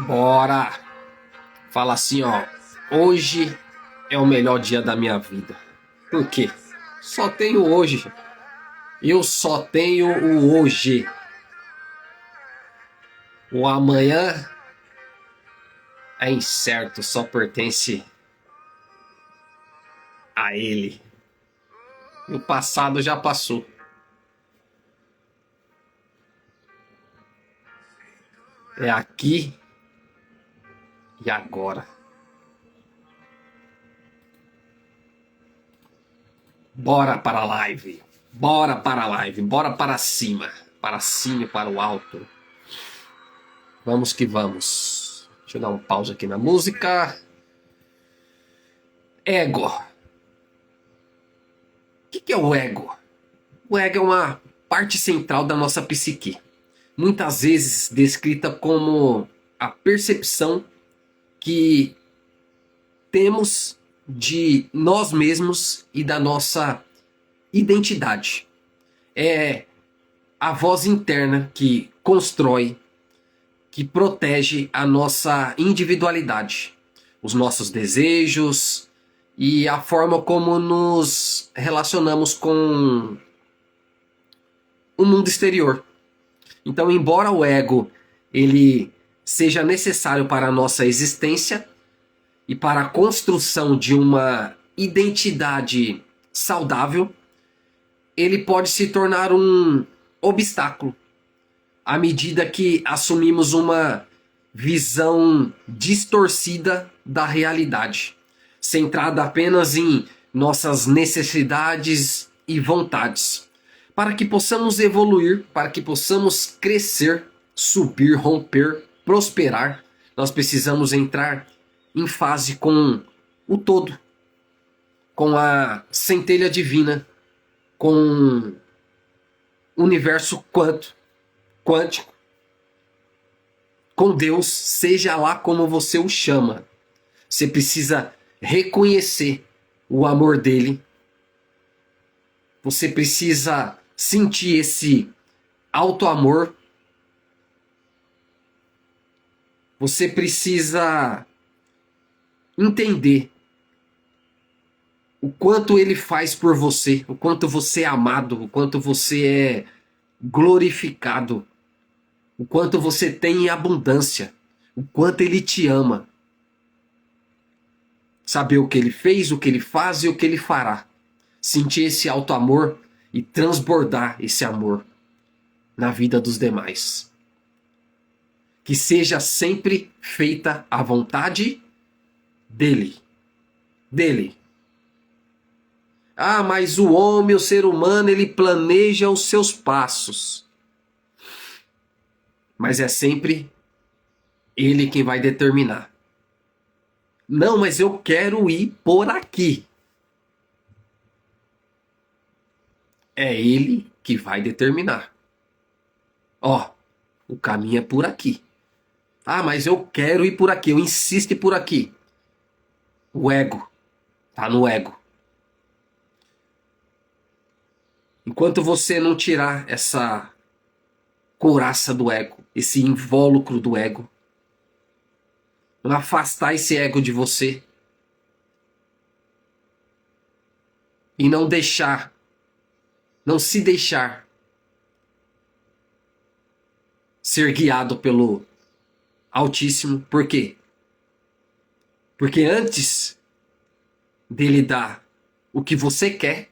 Bora! Fala assim, ó. Hoje é o melhor dia da minha vida. Por quê? Só tenho hoje. Eu só tenho o hoje. O amanhã é incerto, só pertence a ele. O passado já passou. É aqui e agora. Bora para a live. Bora para a live. Bora para cima. Para cima e para o alto. Vamos que vamos. Deixa eu dar um pause aqui na música. Ego. O que é o ego? O ego é uma parte central da nossa psique. Muitas vezes descrita como a percepção que temos de nós mesmos e da nossa identidade. É a voz interna que constrói, que protege a nossa individualidade, os nossos desejos e a forma como nos relacionamos com o mundo exterior. Então, embora o ego ele seja necessário para a nossa existência e para a construção de uma identidade saudável, ele pode se tornar um obstáculo à medida que assumimos uma visão distorcida da realidade, centrada apenas em nossas necessidades e vontades. Para que possamos evoluir, para que possamos crescer, subir, romper, prosperar, nós precisamos entrar em fase com o todo, com a centelha divina, com o universo quântico, com Deus, seja lá como você o chama. Você precisa reconhecer o amor dele. Você precisa sentir esse auto-amor. Você precisa entender o quanto ele faz por você, o quanto você é amado, o quanto você é glorificado, o quanto você tem em abundância, o quanto ele te ama. Saber o que ele fez, o que ele faz e o que ele fará. Sentir esse alto amor e transbordar esse amor na vida dos demais. Que seja sempre feita a vontade dele. Dele. Ah, mas o homem, o ser humano, ele planeja os seus passos. Mas é sempre ele quem vai determinar. Não, mas eu quero ir por aqui. É ele que vai determinar. Ó, o caminho é por aqui. Ah, mas eu quero ir por aqui, eu insisto em ir por aqui. O ego. Tá no ego. Enquanto você não tirar essa couraça do ego, esse invólucro do ego, não afastar esse ego de você e não se deixar ser guiado pelo Altíssimo. Por quê? Porque antes dele dar o que você quer,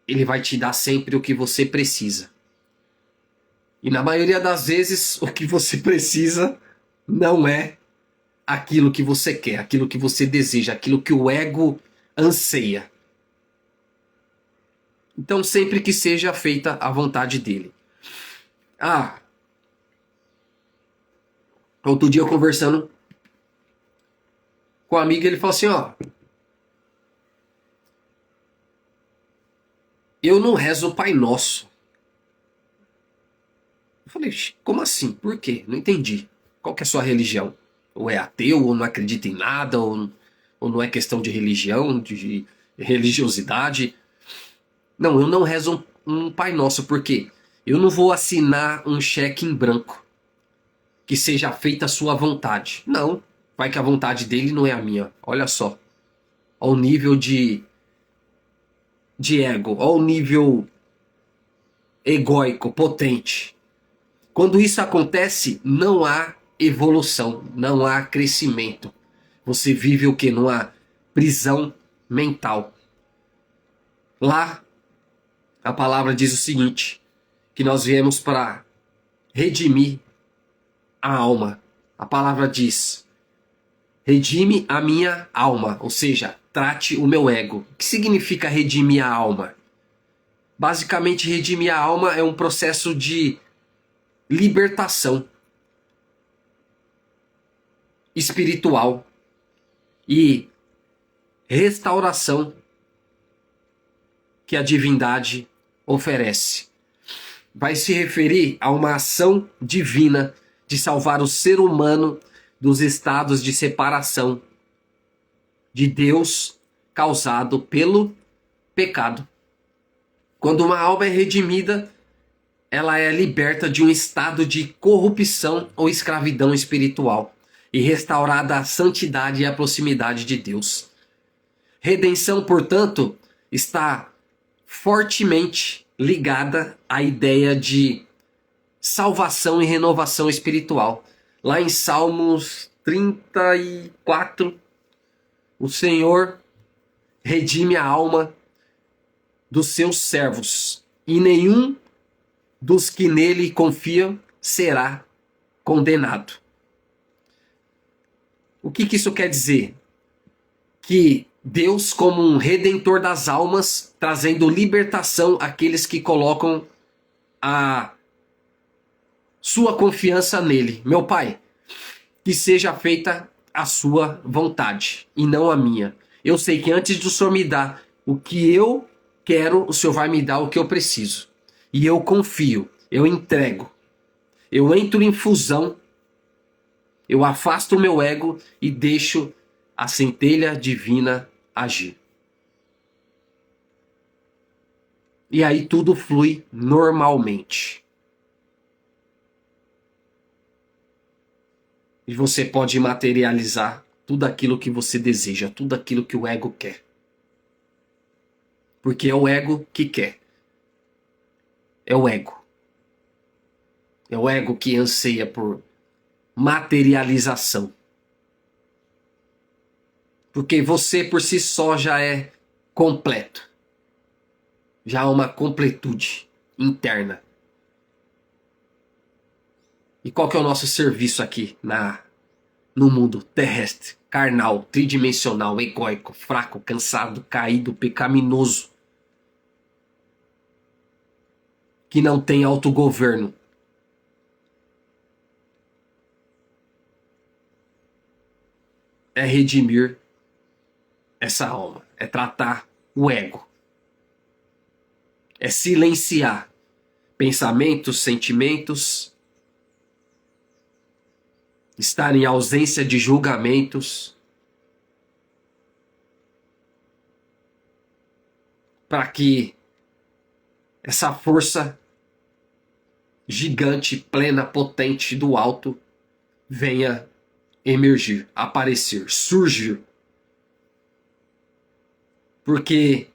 ele vai te dar sempre o que você precisa. E na maioria das vezes, o que você precisa não é aquilo que você quer, aquilo que você deseja, aquilo que o ego anseia. Então, sempre que seja feita a vontade dele. Ah, outro dia eu conversando com a amiga, ele falou assim, ó, eu não rezo o Pai Nosso. Eu falei, como assim? Por quê? Não entendi. Qual que é a sua religião? Ou é ateu, ou não acredita em nada, ou não é questão de religião, de religiosidade. Não, eu não rezo um Pai Nosso, por quê? Eu não vou assinar um cheque em branco que seja feita a sua vontade. Não, vai que a vontade dele não é a minha. Olha só, ao nível de ego, ao nível egóico, potente. Quando isso acontece, não há evolução, não há crescimento. Você vive o que? Numa prisão mental. Lá, a palavra diz o seguinte, que nós viemos para redimir a alma. A palavra diz, redime a minha alma, ou seja, trate o meu ego. O que significa redimir a alma? Basicamente, redimir a alma é um processo de libertação espiritual e restauração que a divindade oferece. Vai se referir a uma ação divina de salvar o ser humano dos estados de separação de Deus causado pelo pecado. Quando uma alma é redimida, ela é liberta de um estado de corrupção ou escravidão espiritual e restaurada à santidade e à proximidade de Deus. Redenção, portanto, está fortemente ligada à ideia de salvação e renovação espiritual. Lá em Salmos 34, o Senhor redime a alma dos seus servos, e nenhum dos que nele confiam será condenado. O que isso quer dizer? Que Deus, como um redentor das almas, trazendo libertação àqueles que colocam a sua confiança nele. Meu Pai, que seja feita a sua vontade e não a minha. Eu sei que antes do Senhor me dar o que eu quero, o Senhor vai me dar o que eu preciso. E eu confio, eu entrego. Eu entro em fusão, eu afasto o meu ego e deixo a centelha divina agir. E aí tudo flui normalmente. E você pode materializar tudo aquilo que você deseja, tudo aquilo que o ego quer. Porque é o ego que quer. É o ego. É o ego que anseia por materialização. Porque você por si só já é completo. Já há uma completude interna. E qual que é o nosso serviço aqui no mundo terrestre, carnal, tridimensional, egóico, fraco, cansado, caído, pecaminoso, que não tem autogoverno? É redimir essa alma, é tratar o ego, é silenciar pensamentos, sentimentos, estar em ausência de julgamentos, para que essa força gigante, plena, potente do alto venha emergir, aparecer, surgir. Porque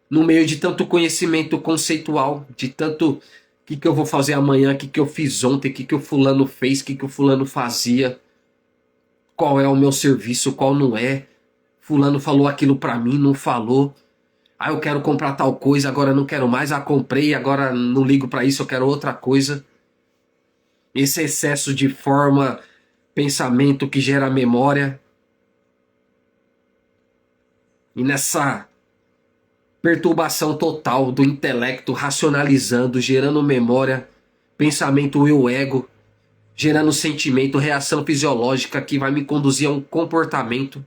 no meio de tanto conhecimento conceitual, de tanto o que eu vou fazer amanhã, o que eu fiz ontem, o que o fulano fez, o que o fulano fazia, qual é o meu serviço, qual não é, fulano falou aquilo pra mim, não falou, ah, eu quero comprar tal coisa, agora não quero mais, ah, comprei, agora não ligo pra isso, eu quero outra coisa. Esse excesso de forma, pensamento que gera memória, e nessa perturbação total do intelecto, racionalizando, gerando memória, pensamento eu ego, gerando sentimento, reação fisiológica que vai me conduzir a um comportamento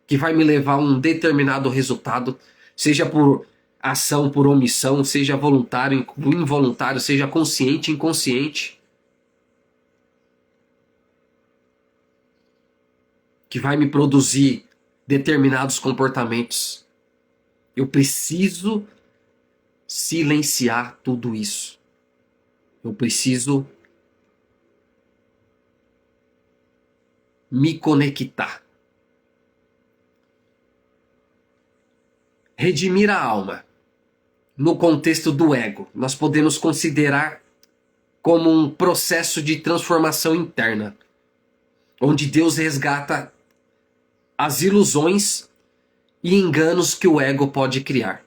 que vai me levar a um determinado resultado, seja por ação, por omissão, seja voluntário, involuntário, seja consciente, inconsciente, que vai me produzir determinados comportamentos. Eu preciso silenciar tudo isso. Eu preciso me conectar. Redimir a alma. No contexto do ego, nós podemos considerar como um processo de transformação interna, onde Deus resgata as ilusões e enganos que o ego pode criar.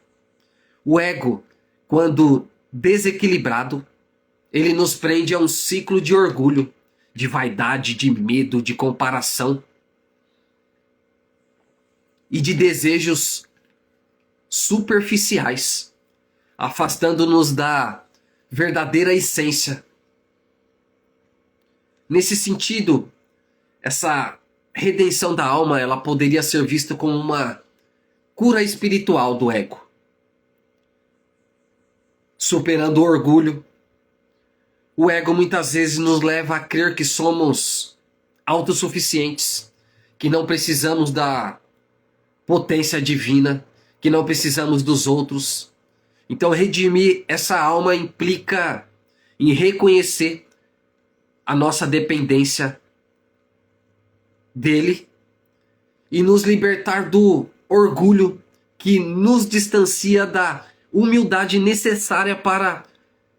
O ego, quando desequilibrado, ele nos prende a um ciclo de orgulho, de vaidade, de medo, de comparação e de desejos superficiais, afastando-nos da verdadeira essência. Nesse sentido, essa redenção da alma, ela poderia ser vista como uma cura espiritual do ego, superando o orgulho. O ego muitas vezes nos leva a crer que somos autossuficientes, que não precisamos da potência divina, que não precisamos dos outros. Então, redimir essa alma implica em reconhecer a nossa dependência dele e nos libertar do orgulho que nos distancia da humildade necessária para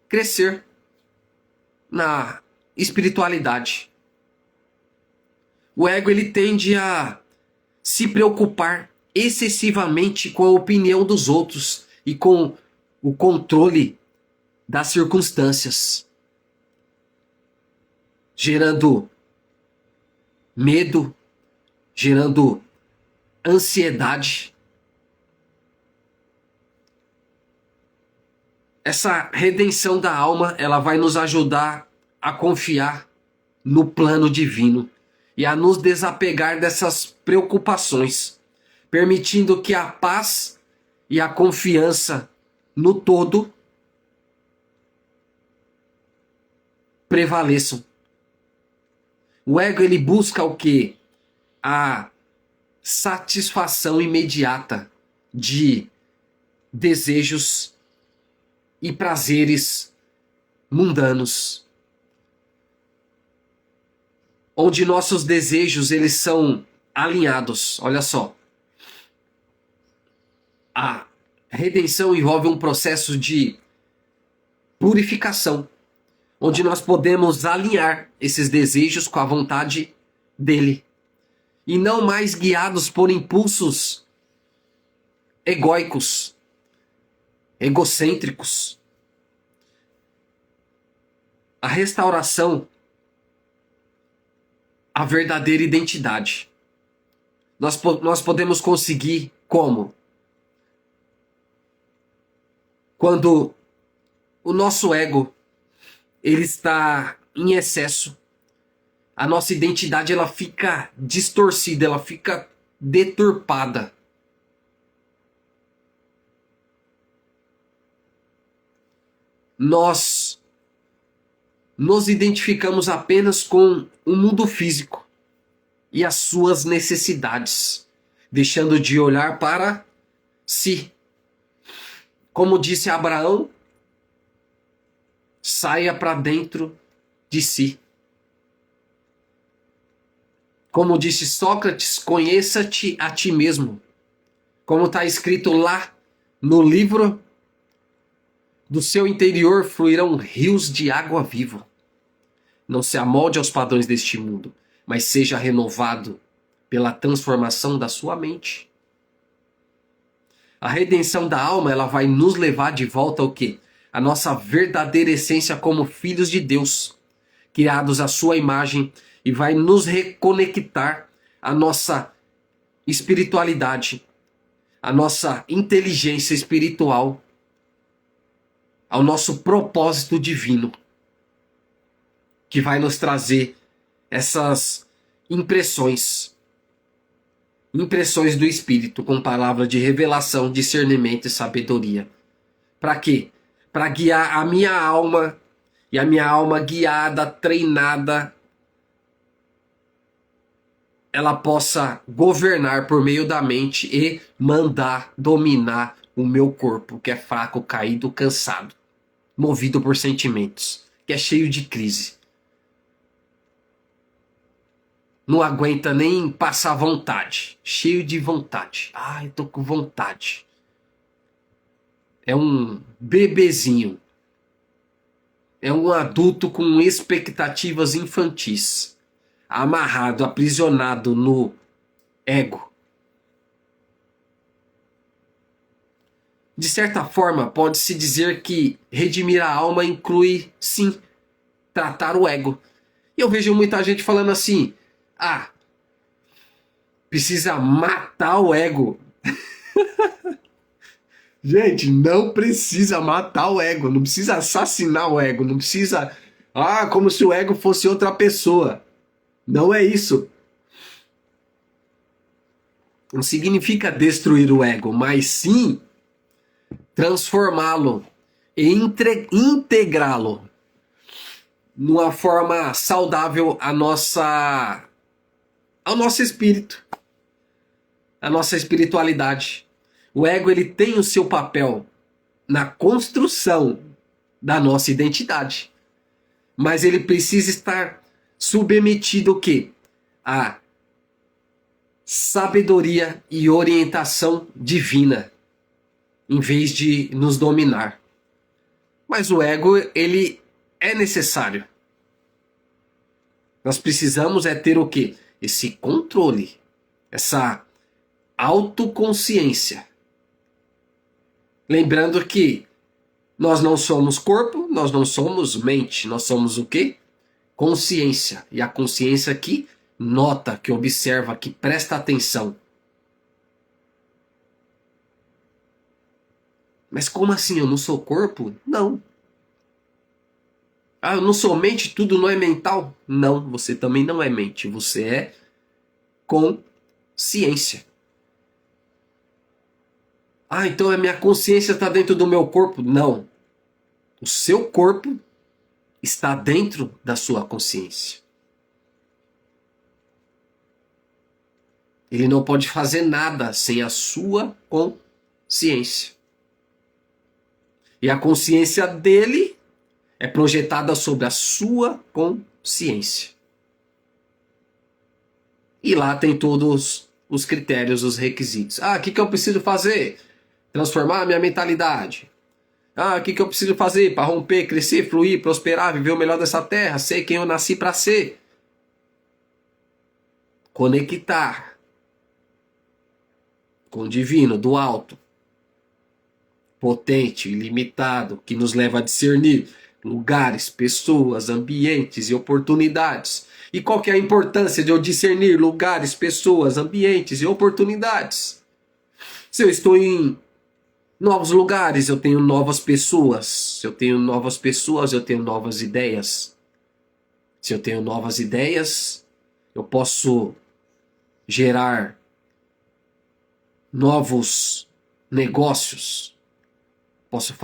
crescer na espiritualidade. O ego, ele tende a se preocupar excessivamente com a opinião dos outros e com o controle das circunstâncias, gerando medo, gerando ansiedade. Essa redenção da alma, ela vai nos ajudar a confiar no plano divino e a nos desapegar dessas preocupações, permitindo que a paz e a confiança no todo prevaleçam. O ego, ele busca o quê? A satisfação imediata de desejos e prazeres mundanos, onde nossos desejos, eles são alinhados. Olha só, a redenção envolve um processo de purificação, onde nós podemos alinhar esses desejos com a vontade dele e não mais guiados por impulsos egóicos, egocêntricos. A restauração, a verdadeira identidade, nós podemos conseguir como? Quando o nosso ego, ele está em excesso, a nossa identidade, ela fica distorcida, ela fica deturpada. Nós nos identificamos apenas com o mundo físico e as suas necessidades, deixando de olhar para si. Como disse Abraão, saia para dentro de si. Como disse Sócrates, conheça-te a ti mesmo. Como está escrito lá no livro, do seu interior fluirão rios de água viva. Não se amolde aos padrões deste mundo, mas seja renovado pela transformação da sua mente. A redenção da alma, ela vai nos levar de volta ao quê? A nossa verdadeira essência como filhos de Deus, criados à sua imagem, e vai nos reconectar à nossa espiritualidade, à nossa inteligência espiritual, ao nosso propósito divino, que vai nos trazer essas impressões do Espírito, com palavra de revelação, discernimento e sabedoria. Para quê? Para guiar a minha alma, e a minha alma guiada, treinada, ela possa governar por meio da mente e mandar dominar o meu corpo, que é fraco, caído, cansado, movido por sentimentos, que é cheio de crise. não aguenta nem passar vontade. Cheio de vontade. Ah, eu tô com vontade. É um bebezinho. É um adulto com expectativas infantis. Amarrado, aprisionado no ego. De certa forma, pode-se dizer que redimir a alma inclui, sim, tratar o ego. E eu vejo muita gente falando assim: ah, precisa matar o ego. Gente, não precisa matar o ego, não precisa assassinar o ego, não precisa. Ah, como se o ego fosse outra pessoa. Não é isso. Não significa destruir o ego, mas sim transformá-lo e integrá-lo numa forma saudável ao nosso espírito, à nossa espiritualidade. O ego ele tem o seu papel na construção da nossa identidade, mas ele precisa estar submetido o quê? À sabedoria e orientação divina, em vez de nos dominar. Mas o ego, ele é necessário. Nós precisamos é ter o quê? Esse controle, essa autoconsciência. Lembrando que nós não somos corpo, nós não somos mente, nós somos o quê? Consciência. E a consciência que nota, que observa, que presta atenção. Mas como assim? Eu não sou corpo? Não. Ah, eu não sou mente, tudo não é mental? Não, você também não é mente, você é consciência. Ah, então a minha consciência está dentro do meu corpo? Não. O seu corpo está dentro da sua consciência. Ele não pode fazer nada sem a sua consciência. E a consciência dele é projetada sobre a sua consciência. E lá tem todos os critérios, os requisitos. Ah, o que eu preciso fazer? Transformar a minha mentalidade. Ah, o que eu preciso fazer para romper, crescer, fluir, prosperar, viver o melhor dessa terra, ser quem eu nasci para ser? Conectar com o divino, do alto, potente, ilimitado, que nos leva a discernir lugares, pessoas, ambientes e oportunidades. E qual que é a importância de eu discernir lugares, pessoas, ambientes e oportunidades? Se eu estou em novos lugares, eu tenho novas pessoas. Se eu tenho novas pessoas, eu tenho novas ideias. Se eu tenho novas ideias, eu posso gerar novos negócios. Posso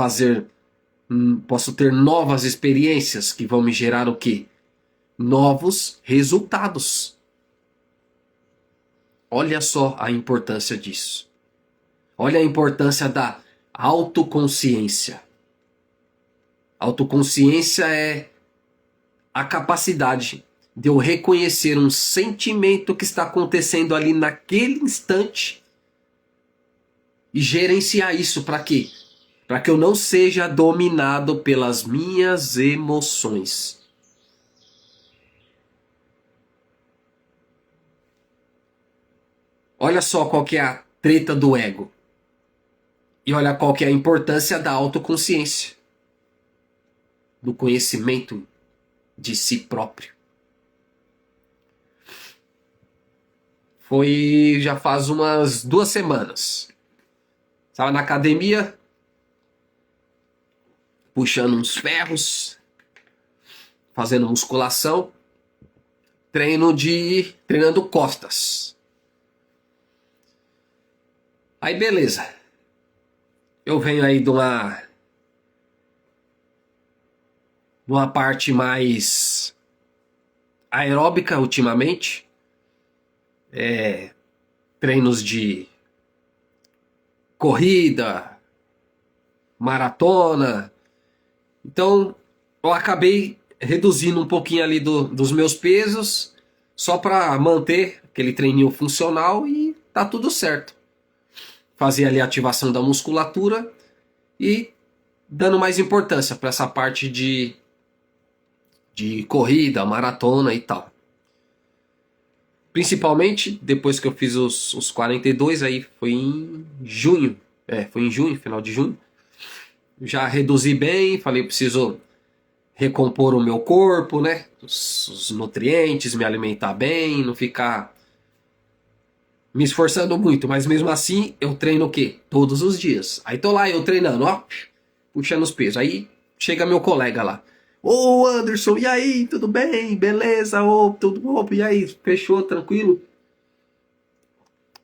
ter novas experiências que vão me gerar o quê? Novos resultados. Olha só a importância disso. Olha a importância da autoconsciência. Autoconsciência é a capacidade de eu reconhecer um sentimento que está acontecendo ali naquele instante e gerenciar isso para quê? Para que eu não seja dominado pelas minhas emoções. Olha só qual que é a treta do ego. E olha qual que é a importância da autoconsciência. Do conhecimento de si próprio. Já faz umas 2 semanas. Estava na academia, puxando uns ferros, fazendo musculação, treinando costas. Aí beleza. Eu venho aí de uma parte mais aeróbica ultimamente. Treinos de corrida, maratona. Então eu acabei reduzindo um pouquinho ali dos meus pesos. só para manter aquele treininho funcional e tá tudo certo. Fazer ali a ativação da musculatura e dando mais importância para essa parte de corrida, maratona e tal. Principalmente depois que eu fiz os 42, aí foi em junho. Foi em junho, final de junho. Já reduzi bem, falei, preciso recompor o meu corpo, né? Os nutrientes, me alimentar bem, não ficar me esforçando muito. Mas mesmo assim, eu treino o quê? Todos os dias. Aí tô lá, eu treinando, ó, puxando os pesos. Aí chega meu colega lá. Ô Anderson, e aí, tudo bem? Beleza? Ô, tudo bom? E aí, fechou, tranquilo?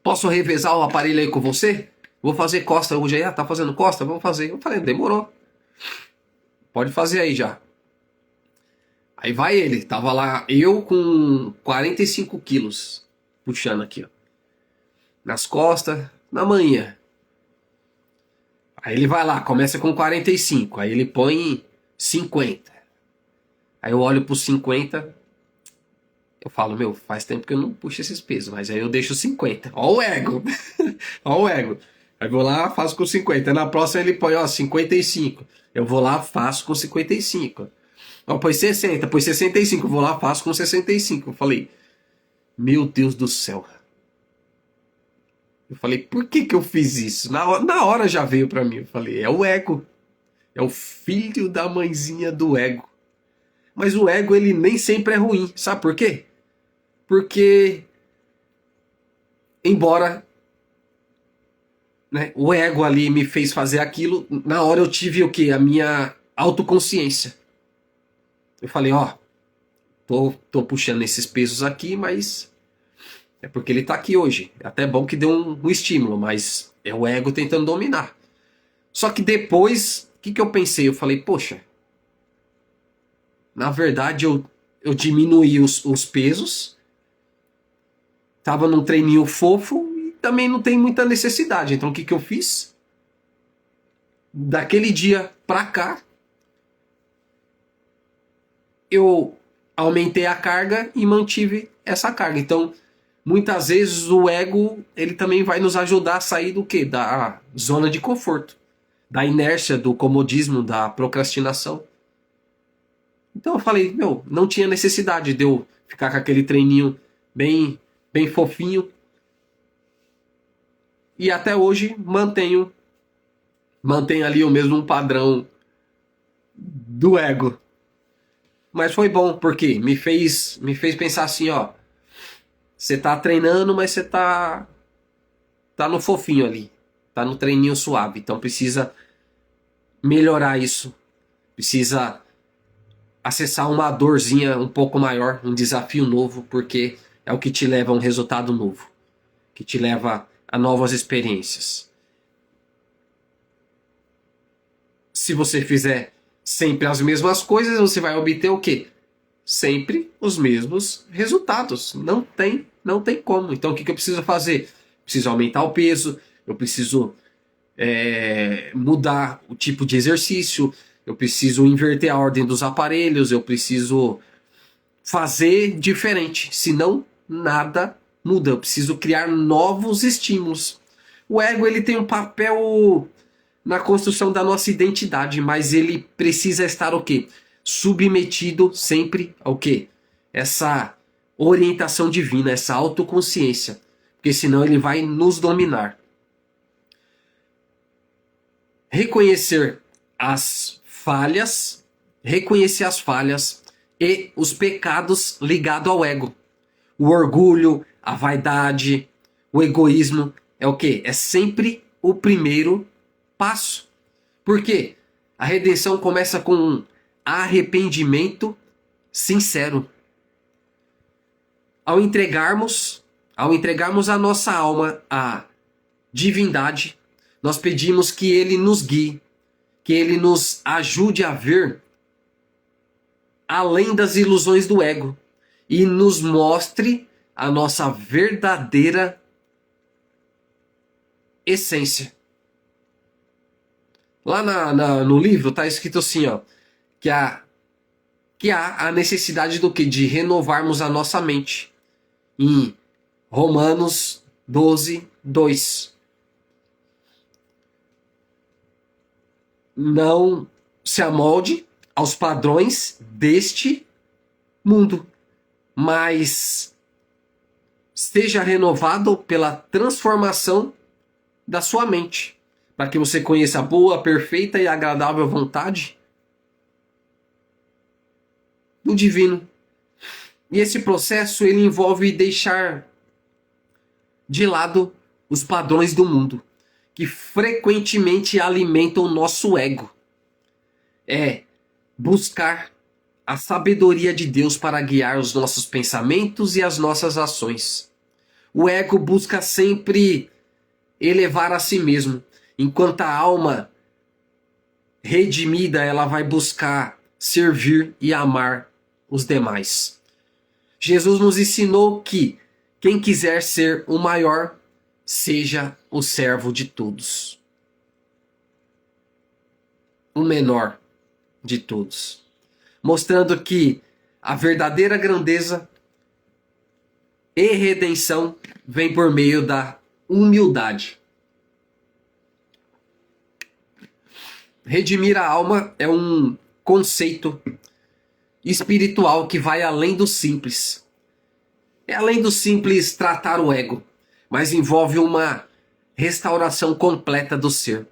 Posso revezar o aparelho aí com você? Vou fazer costa hoje aí. Ah, tá fazendo costa? Vamos fazer. Eu falei, demorou. Pode fazer aí já. Aí vai ele. Tava lá eu com 45 quilos. Puxando aqui, ó. Nas costas, na manhã. Aí ele vai lá, começa com 45. Aí ele põe 50. Aí eu olho pro 50. Eu falo, meu, faz tempo que eu não puxo esses pesos. Mas aí eu deixo 50. Ó o ego. Ó o ego. Aí vou lá, faço com 50. Na próxima ele põe, ó, 55. Eu vou lá, faço com 55. Ó, põe 60, põe 65. Eu vou lá, faço com 65. Eu falei, meu Deus do céu. Eu falei, por que que eu fiz isso? Na hora já veio pra mim. Eu falei, é o ego. É o filho da mãezinha do ego. Mas o ego, ele nem sempre é ruim. Sabe por quê? Porque, embora, né, o ego ali me fez fazer aquilo, na hora eu tive o quê? A minha autoconsciência. Eu falei, ó, tô puxando esses pesos aqui, mas é porque ele tá aqui hoje. É até bom que deu um estímulo, mas é o ego tentando dominar. Só que depois, o que eu pensei? Eu falei, poxa, na verdade eu diminuí os pesos, tava num treininho fofo e também não tem muita necessidade. Então o que eu fiz? Daquele dia pra cá, eu aumentei a carga e mantive essa carga. Então, muitas vezes o ego, ele também vai nos ajudar a sair do quê? Da zona de conforto, da inércia, do comodismo, da procrastinação. Então eu falei, meu, não tinha necessidade de eu ficar com aquele treininho bem fofinho. E até hoje mantenho ali o mesmo padrão do ego. Mas foi bom, porque me fez pensar assim, ó. Você tá treinando, mas você tá no fofinho ali. Tá no treininho suave. Então precisa melhorar isso. Precisa acessar uma dorzinha um pouco maior, um desafio novo, porque é o que te leva a um resultado novo. Que te leva a novas experiências. Se você fizer sempre as mesmas coisas, você vai obter o quê? Sempre os mesmos resultados. Não tem como. Então o que eu preciso fazer? Preciso aumentar o peso, eu preciso mudar o tipo de exercício, eu preciso inverter a ordem dos aparelhos, eu preciso fazer diferente. Senão, nada muda. Eu preciso criar novos estímulos. O ego, ele tem um papel na construção da nossa identidade, mas ele precisa estar o quê? Submetido sempre ao quê? Essa orientação divina, essa autoconsciência. Porque senão ele vai nos dominar. Reconhecer as falhas e os pecados ligados ao ego. O orgulho, a vaidade, o egoísmo é o quê? É sempre o primeiro passo. Por quê? A redenção começa com um arrependimento sincero. Ao entregarmos a nossa alma à divindade, nós pedimos que ele nos guie, que ele nos ajude a ver além das ilusões do ego e nos mostre a nossa verdadeira essência. Lá no livro está escrito assim, ó, que há a necessidade do quê? De renovarmos a nossa mente. em Romanos 12, 2. Não se amolde aos padrões deste mundo, mas seja renovado pela transformação da sua mente, para que você conheça a boa, perfeita e agradável vontade do divino. E esse processo ele envolve deixar de lado os padrões do mundo, que frequentemente alimentam o nosso ego. É buscar a sabedoria de Deus para guiar os nossos pensamentos e as nossas ações. O ego busca sempre elevar a si mesmo, enquanto a alma redimida ela vai buscar servir e amar os demais. Jesus nos ensinou que quem quiser ser o maior, seja o servo de todos. O menor de todos. Mostrando que a verdadeira grandeza e redenção vem por meio da humildade. Redimir a alma é um conceito espiritual que vai além do simples. É além do simples tratar o ego, mas envolve uma restauração completa do ser,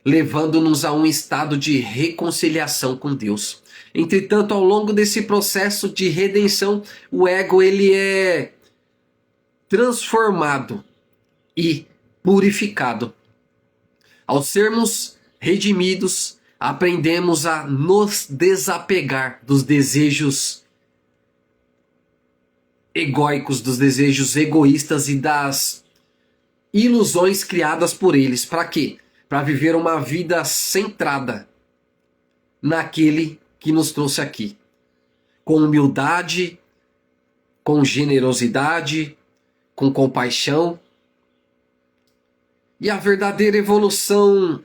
levando-nos a um estado de reconciliação com Deus. Entretanto, ao longo desse processo de redenção, o ego ele é transformado e purificado. Ao sermos redimidos, aprendemos a nos desapegar dos desejos egóicos, dos desejos egoístas e das ilusões criadas por eles. Para quê? Para viver uma vida centrada naquele que nos trouxe aqui. Com humildade, com generosidade, com compaixão. E a verdadeira evolução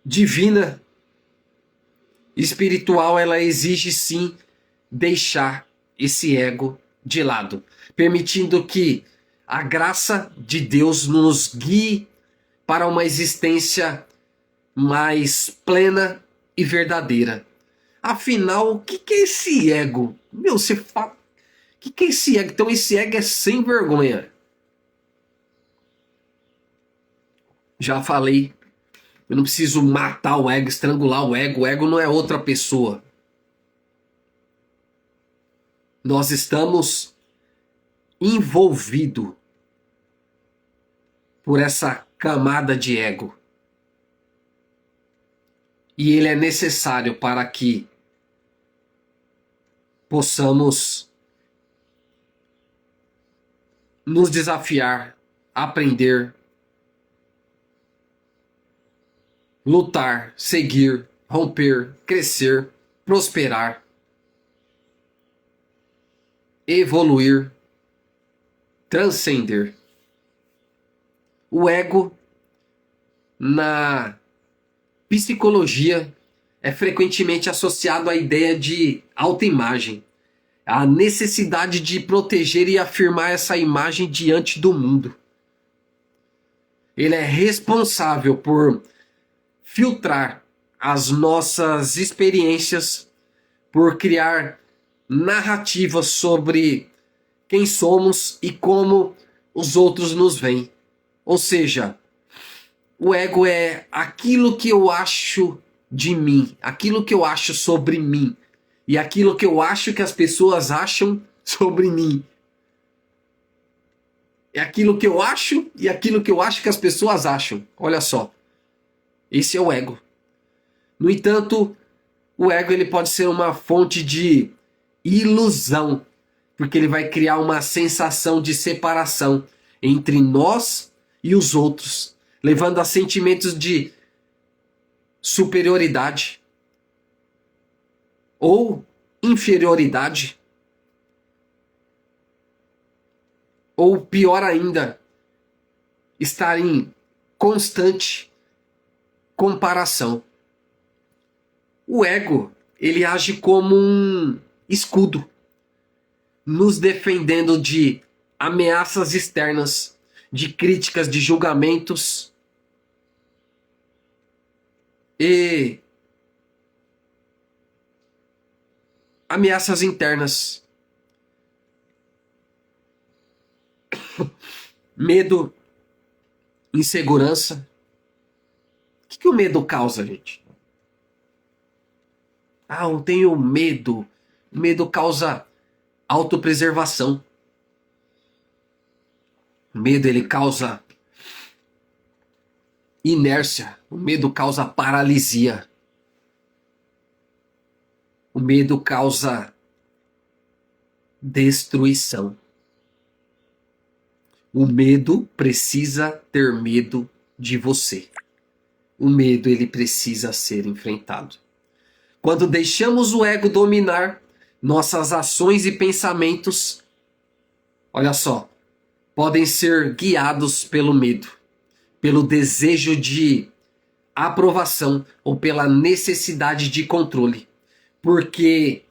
divina, espiritual, ela exige sim deixar esse ego de lado, permitindo que a graça de Deus nos guie para uma existência mais plena e verdadeira. Afinal, o que é esse ego? Meu, você fala... O que é esse ego? Então esse ego é sem vergonha. Já falei. Eu não preciso matar o ego, estrangular o ego. O ego não é outra pessoa. Nós estamos envolvidos por essa camada de ego. E ele é necessário para que possamos nos desafiar, aprender, lutar, seguir, romper, crescer, prosperar, evoluir, transcender. O ego, na psicologia, é frequentemente associado à ideia de autoimagem, a necessidade de proteger e afirmar essa imagem diante do mundo. Ele é responsável por filtrar as nossas experiências, por criar narrativas sobre quem somos e como os outros nos veem. Ou seja, o ego é aquilo que eu acho de mim, aquilo que eu acho sobre mim e aquilo que eu acho que as pessoas acham sobre mim. É aquilo que eu acho e aquilo que eu acho que as pessoas acham. Olha só. Esse é o ego. No entanto, o ego ele pode ser uma fonte de ilusão, porque ele vai criar uma sensação de separação entre nós e os outros, levando a sentimentos de superioridade ou inferioridade, ou pior ainda, estar em constante comparação. O ego, ele age como um escudo nos defendendo de ameaças externas, de críticas, de julgamentos e ameaças internas. Medo, insegurança. O que o medo causa, gente? Ah, eu tenho medo. O medo causa autopreservação. O medo, ele causa inércia. O medo causa paralisia. O medo causa destruição. O medo precisa ter medo de você. O medo, ele precisa ser enfrentado. Quando deixamos o ego dominar nossas ações e pensamentos, olha só, podem ser guiados pelo medo, pelo desejo de aprovação ou pela necessidade de controle. Porque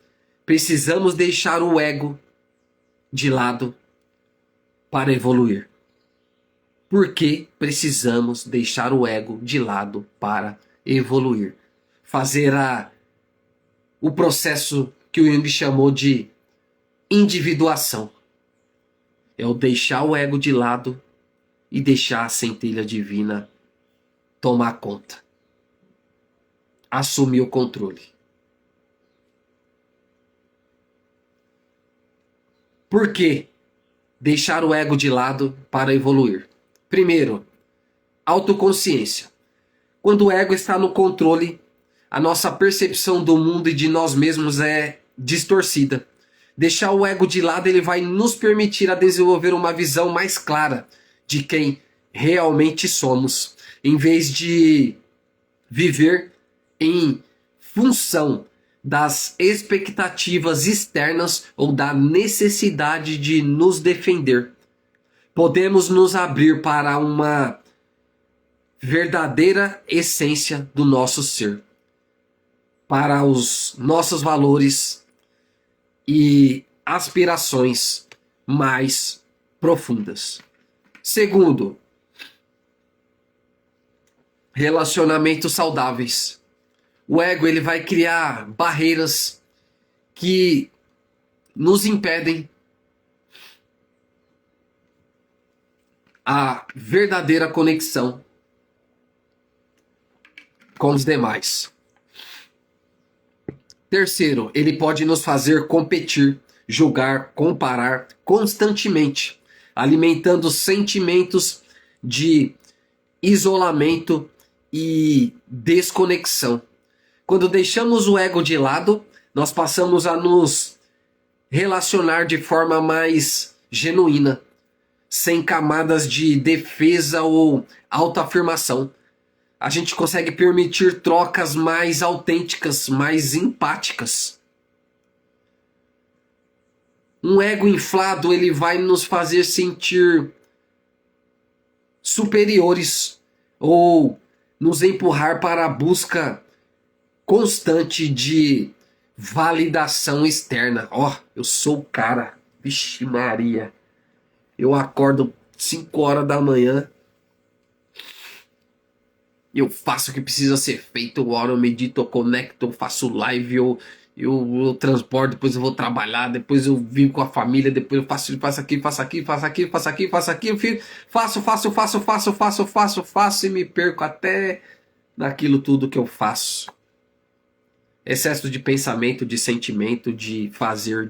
precisamos deixar o ego de lado para evoluir. Porque precisamos deixar o ego de lado para evoluir. Fazer o processo que o Jung chamou de individuação. É o deixar o ego de lado e deixar a centelha divina tomar conta. Assumir o controle. Por que deixar o ego de lado para evoluir? Primeiro, autoconsciência. Quando o ego está no controle, a nossa percepção do mundo e de nós mesmos é distorcida. Deixar o ego de lado, ele vai nos permitir a desenvolver uma visão mais clara de quem realmente somos, em vez de viver em função das expectativas externas ou da necessidade de nos defender. Podemos nos abrir para uma verdadeira essência do nosso ser, para os nossos valores e aspirações mais profundas. Segundo, relacionamentos saudáveis. O ego, ele vai criar barreiras que nos impedem a verdadeira conexão com os demais. Terceiro, ele pode nos fazer competir, julgar, comparar constantemente, alimentando sentimentos de isolamento e desconexão. Quando deixamos o ego de lado, nós passamos a nos relacionar de forma mais genuína, sem camadas de defesa ou autoafirmação. A gente consegue permitir trocas mais autênticas, mais empáticas. Um ego inflado, ele vai nos fazer sentir superiores ou nos empurrar para a busca constante de validação externa. Ó, eu sou o cara. Vixe Maria. Eu acordo 5 horas da manhã. Eu faço o que precisa ser feito. Eu oro, eu medito, eu conecto, eu faço live, eu transporto, depois eu vou trabalhar, depois eu vivo com a família, depois eu faço aqui, faço aqui, faço aqui, faço aqui, faço aqui, eu faço e me perco até naquilo tudo que eu faço. Excesso de pensamento, de sentimento, de fazer.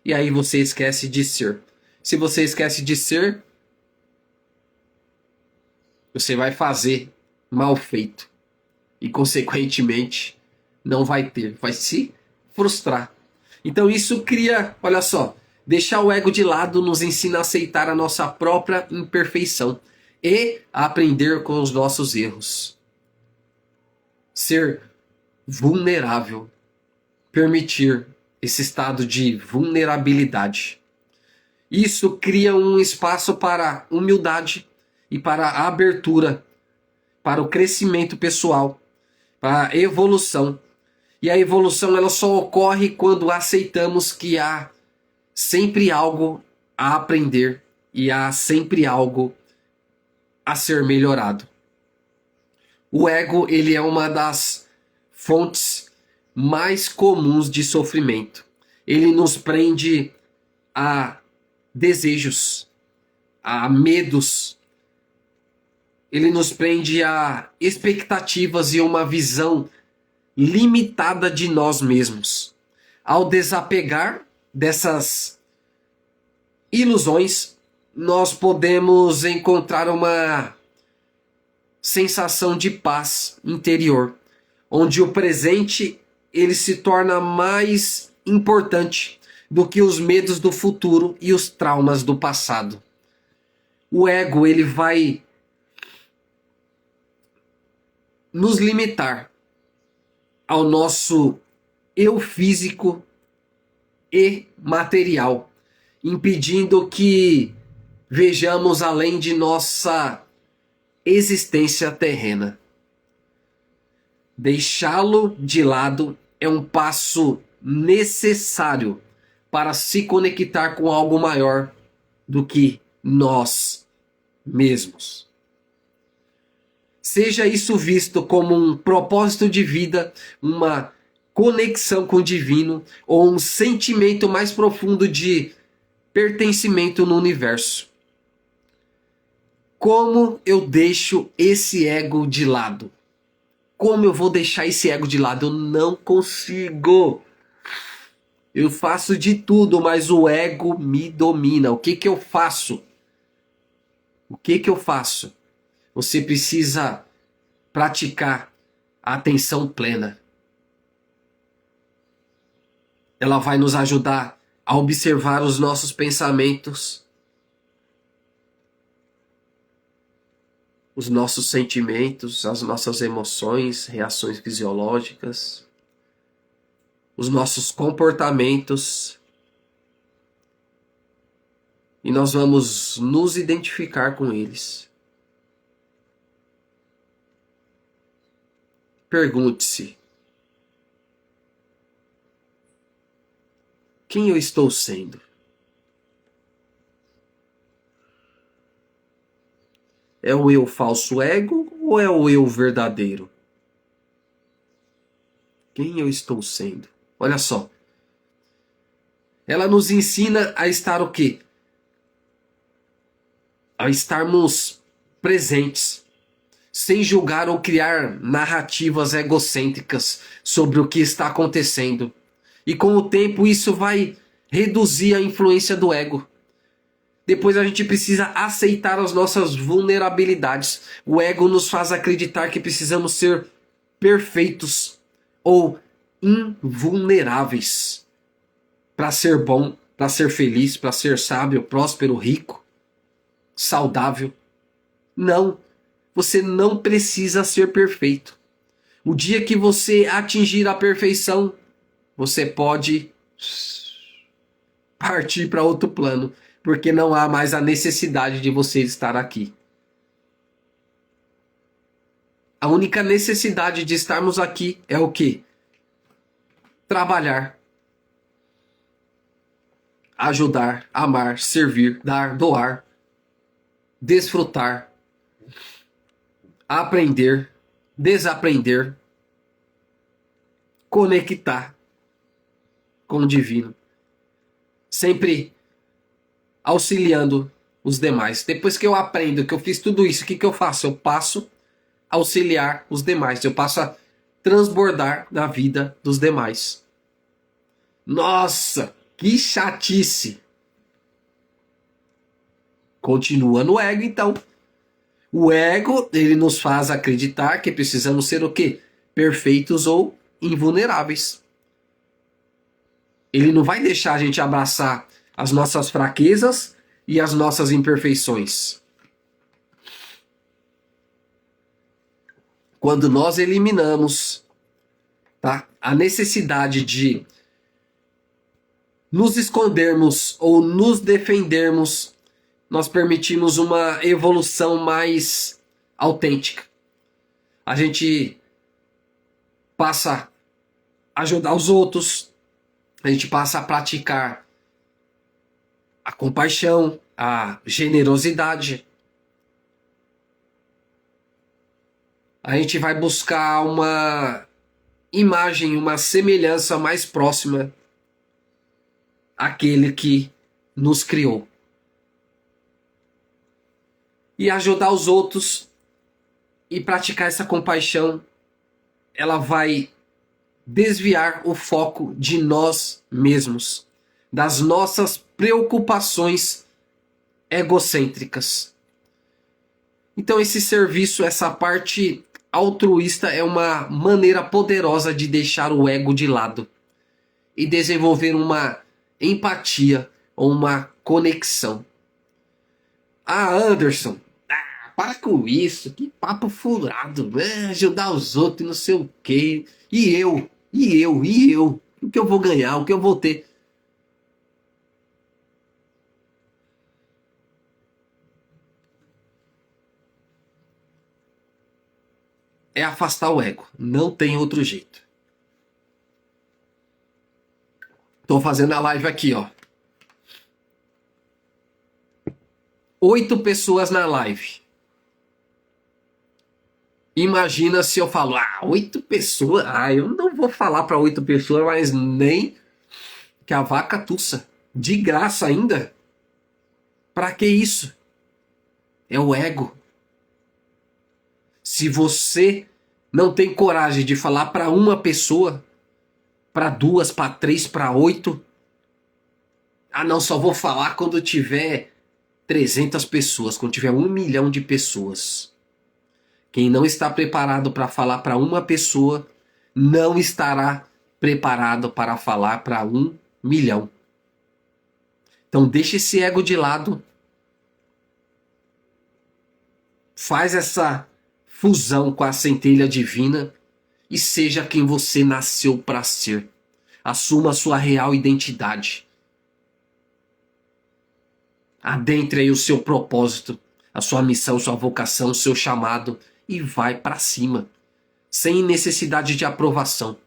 E aí você esquece de ser. Se você esquece de ser, você vai fazer mal feito. E consequentemente, não vai ter. Vai se frustrar. Então isso cria, olha só, deixar o ego de lado nos ensina a aceitar a nossa própria imperfeição e a aprender com os nossos erros. Ser vulnerável. Permitir esse estado de vulnerabilidade. Isso cria um espaço para humildade e para a abertura, para o crescimento pessoal, para a evolução. E a evolução, ela só ocorre quando aceitamos que há sempre algo a aprender e há sempre algo a ser melhorado. O ego, ele é uma das fontes mais comuns de sofrimento. Ele nos prende a desejos, a medos. Ele nos prende a expectativas e uma visão limitada de nós mesmos. Ao desapegar dessas ilusões, nós podemos encontrar uma sensação de paz interior, onde o presente ele se torna mais importante do que os medos do futuro e os traumas do passado. O ego ele vai nos limitar ao nosso eu físico e material, impedindo que vejamos além de nossa existência terrena. Deixá-lo de lado é um passo necessário para se conectar com algo maior do que nós mesmos. Seja isso visto como um propósito de vida, uma conexão com o divino ou um sentimento mais profundo de pertencimento no universo. Como eu deixo esse ego de lado? Como eu vou deixar esse ego de lado? Eu não consigo. Eu faço de tudo, mas o ego me domina. O que que eu faço? O que que eu faço? Você precisa praticar a atenção plena. Ela vai nos ajudar a observar os nossos pensamentos, os nossos sentimentos, as nossas emoções, reações fisiológicas, os nossos comportamentos. E nós vamos nos identificar com eles. Pergunte-se: quem eu estou sendo? É o eu falso ego ou é o eu verdadeiro? Quem eu estou sendo? Olha só. Ela nos ensina a estar o quê? A estarmos presentes, sem julgar ou criar narrativas egocêntricas sobre o que está acontecendo. E com o tempo isso vai reduzir a influência do ego. Depois a gente precisa aceitar as nossas vulnerabilidades. O ego nos faz acreditar que precisamos ser perfeitos ou invulneráveis para ser bom, para ser feliz, para ser sábio, próspero, rico, saudável. Não, você não precisa ser perfeito. O dia que você atingir a perfeição, você pode partir para outro plano, porque não há mais a necessidade de você estar aqui. A única necessidade de estarmos aqui é o quê? Trabalhar, ajudar, amar, servir, dar, doar, desfrutar, aprender, desaprender, conectar com o divino. Sempre auxiliando os demais. Depois que eu aprendo, que eu fiz tudo isso, o que que eu faço? Eu passo a auxiliar os demais. Eu passo a transbordar na vida dos demais. Nossa, que chatice! Continua no ego, então. O ego, ele nos faz acreditar que precisamos ser o quê? Perfeitos ou invulneráveis. Ele não vai deixar a gente abraçar as nossas fraquezas e as nossas imperfeições. Quando nós eliminamos, tá, a necessidade de nos escondermos ou nos defendermos, nós permitimos uma evolução mais autêntica. A gente passa a ajudar os outros, a gente passa a praticar a compaixão, a generosidade. A gente vai buscar uma imagem, uma semelhança mais próxima àquele que nos criou. E ajudar os outros e praticar essa compaixão, ela vai desviar o foco de nós mesmos, das nossas preocupações egocêntricas. Então esse serviço, essa parte altruísta é uma maneira poderosa de deixar o ego de lado e desenvolver uma empatia ou uma conexão. Ah, Anderson, para com isso, que papo furado, ajudar os outros e não sei o quê. E eu? O que eu vou ganhar, o que eu vou ter? É afastar o ego, não tem outro jeito. Tô fazendo a live aqui, ó. 8 pessoas na live. Imagina se eu falo, 8 pessoas. Eu não vou falar para 8 pessoas, mas nem que a vaca tussa. De graça ainda. Pra que isso? É o ego. Se você não tem coragem de falar para uma pessoa, para 2, para 3, para 8, não, só vou falar quando tiver 300 pessoas, quando tiver 1 milhão de pessoas. Quem não está preparado para falar para uma pessoa, não estará preparado para falar para 1 milhão. Então deixa esse ego de lado. Faz essa fusão com a centelha divina e seja quem você nasceu para ser. Assuma a sua real identidade. Adentre aí o seu propósito, a sua missão, sua vocação, o seu chamado e vai para cima, sem necessidade de aprovação.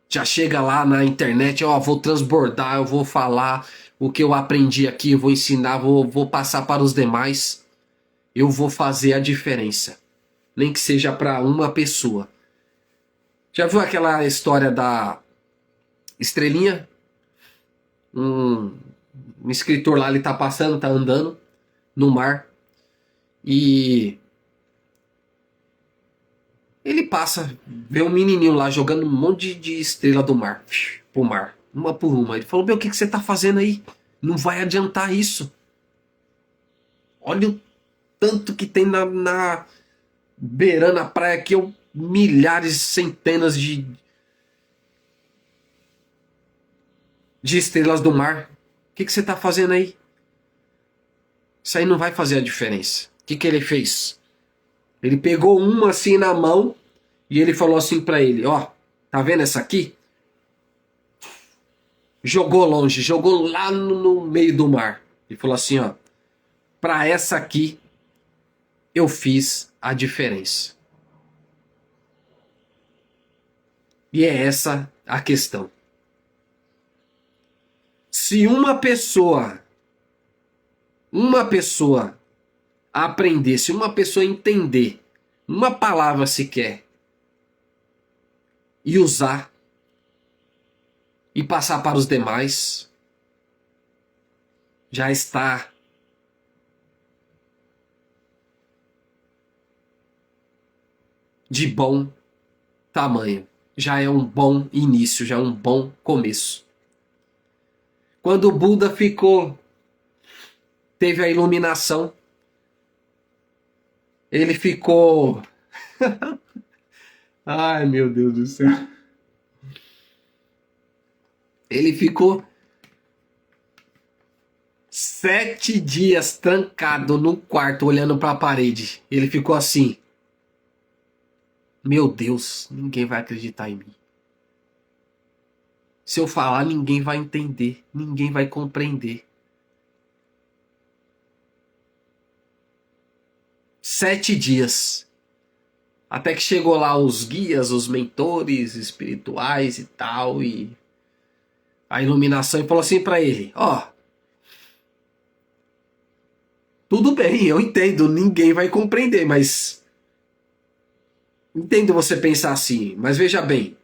Já chega lá na internet, vou transbordar, eu vou falar o que eu aprendi aqui, eu vou ensinar, vou passar para os demais. Eu vou fazer a diferença, nem que seja para uma pessoa. Já viu aquela história da estrelinha? Um escritor lá, ele tá passando, tá andando no mar e ele passa, vê um menininho lá jogando um monte de estrela do mar pro mar, uma por uma. Ele falou, o que você tá fazendo aí? Não vai adiantar isso. Olha o tanto que tem na beirando a praia aqui, milhares, centenas de estrelas do mar. O que você tá fazendo aí? Isso aí não vai fazer a diferença. O que ele fez? Ele pegou uma assim na mão e ele falou assim pra ele, tá vendo essa aqui? Jogou longe, jogou lá no meio do mar. Ele falou assim, pra essa aqui eu fiz a diferença. E é essa a questão. Se uma pessoa aprender, se uma pessoa entender uma palavra sequer e usar e passar para os demais, já está de bom tamanho. Já é um bom início, já é um bom começo. Quando o Buda teve a iluminação, ele ficou... Ai, meu Deus do céu. Ele ficou 7 dias trancado no quarto, olhando para a parede. Ele ficou assim... Meu Deus, ninguém vai acreditar em mim. Se eu falar, ninguém vai entender, ninguém vai compreender. 7 dias. Até que chegou lá os guias, os mentores espirituais e tal, e a iluminação e falou assim para ele: ó, tudo bem, eu entendo, ninguém vai compreender, mas entendo você pensar assim, mas veja bem,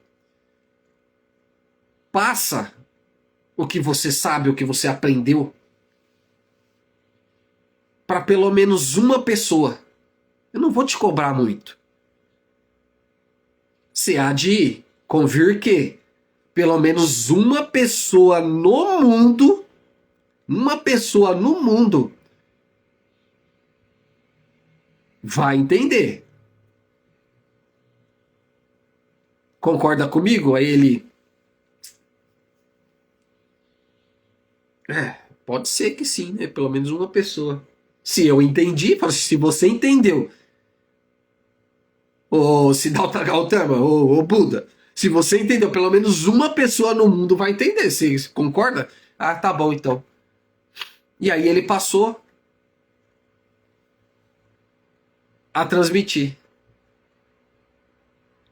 passa o que você sabe, o que você aprendeu, para pelo menos uma pessoa. Eu não vou te cobrar muito. Você há de convir que pelo menos uma pessoa no mundo vai entender. Concorda comigo? Aí ele... pode ser que sim, né? Pelo menos uma pessoa. Se eu entendi, se você entendeu, ô Siddhartha Gautama, ô Buda, se você entendeu, pelo menos uma pessoa no mundo vai entender. Você concorda? Ah, tá bom então. E aí ele passou a transmitir.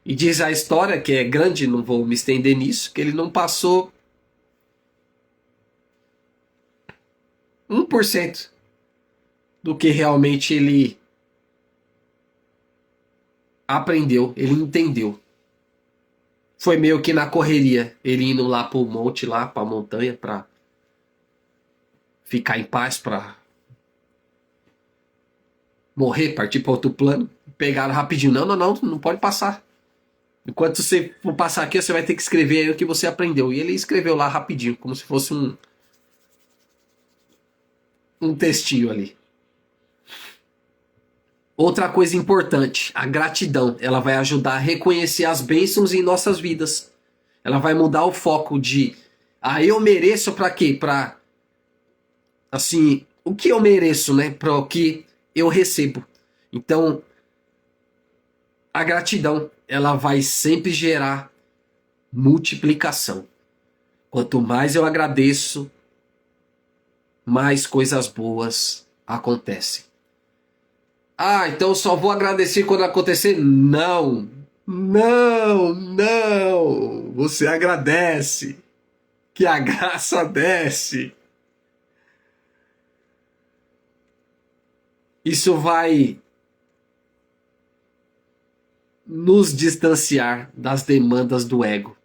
E diz a história, que é grande, não vou me estender nisso, que ele não passou 1% do que realmente ele aprendeu, ele entendeu. Foi meio que na correria, ele indo lá pro monte, lá pra montanha, pra ficar em paz, pra morrer, partir para outro plano. Pegaram rapidinho. Não pode passar. Enquanto você for passar aqui, você vai ter que escrever aí o que você aprendeu. E ele escreveu lá rapidinho, como se fosse um textinho ali. Outra coisa importante, a gratidão. Ela vai ajudar a reconhecer as bênçãos em nossas vidas. Ela vai mudar o foco de... eu mereço para quê? Para... assim, o que eu mereço, né? Para o que eu recebo. Então, a gratidão, ela vai sempre gerar multiplicação. Quanto mais eu agradeço, mais coisas boas acontecem. Então eu só vou agradecer quando acontecer? Não. Não. Você agradece. Que a graça desce. Isso vai nos distanciar das demandas do ego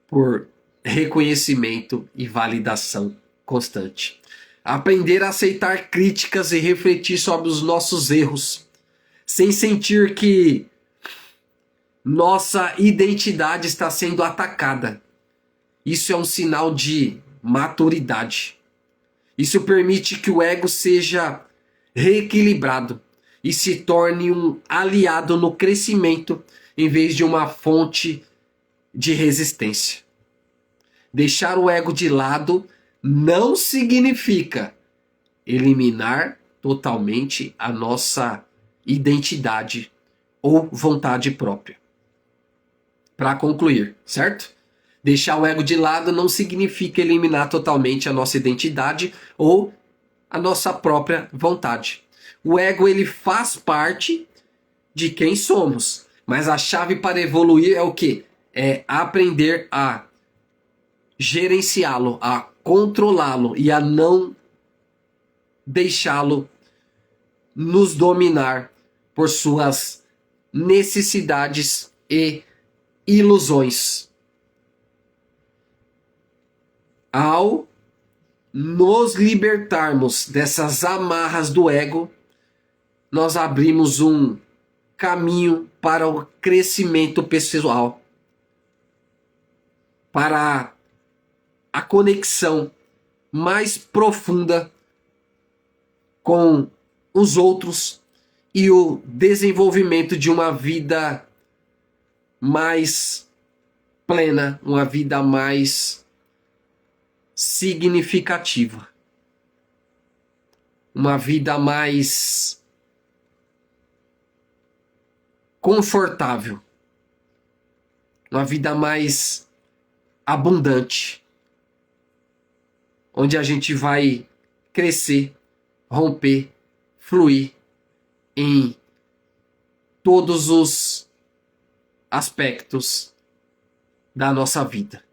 por reconhecimento e validação constante. Aprender a aceitar críticas e refletir sobre os nossos erros, sem sentir que nossa identidade está sendo atacada. Isso é um sinal de maturidade. Isso permite que o ego seja reequilibrado e se torne um aliado no crescimento em vez de uma fonte de resistência. Deixar o ego de lado não significa eliminar totalmente a nossa identidade ou vontade própria. Para concluir, certo? Deixar o ego de lado não significa eliminar totalmente a nossa identidade ou a nossa própria vontade. O ego, ele faz parte de quem somos, mas a chave para evoluir é o quê? É aprender a gerenciá-lo, a controlá-lo e a não deixá-lo nos dominar por suas necessidades e ilusões. Ao nos libertarmos dessas amarras do ego, nós abrimos um caminho para o crescimento pessoal, para a conexão mais profunda com os outros e o desenvolvimento de uma vida mais plena, uma vida mais significativa, uma vida mais confortável, uma vida mais abundante, onde a gente vai crescer, romper, fluir em todos os aspectos da nossa vida.